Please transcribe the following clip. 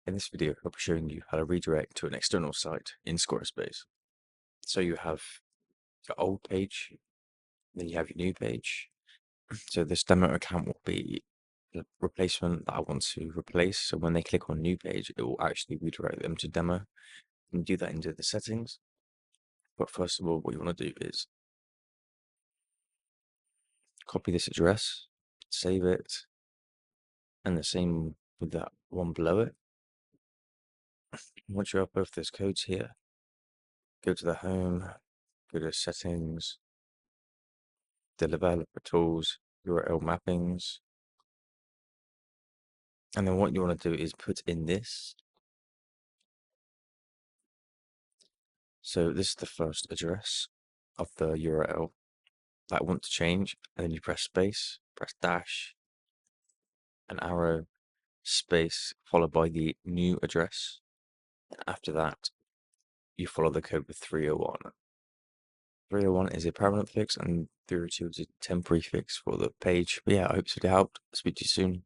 In this video, I'll be showing you how to redirect to an external site in Squarespace. So you have your old page, then you have your new page. So this demo account will be the replacement that I want to replace. So when they click on new page, it will actually redirect them to demo. You can do that into the settings. But first of all, what you want to do is copy this address, save it, and the same with that one below it. Once you have both those codes here, go to the home, go to settings, the developer tools, URL mappings, and then what you want to do is put in this. So this is the first address of the URL that I want to change, and then you press space, press dash, an arrow, space, followed by the new address. And after that, you follow the code with 301. 301 is a permanent fix, and 302 is a temporary fix for the page. But yeah, I hope this video helped. Speak to you soon.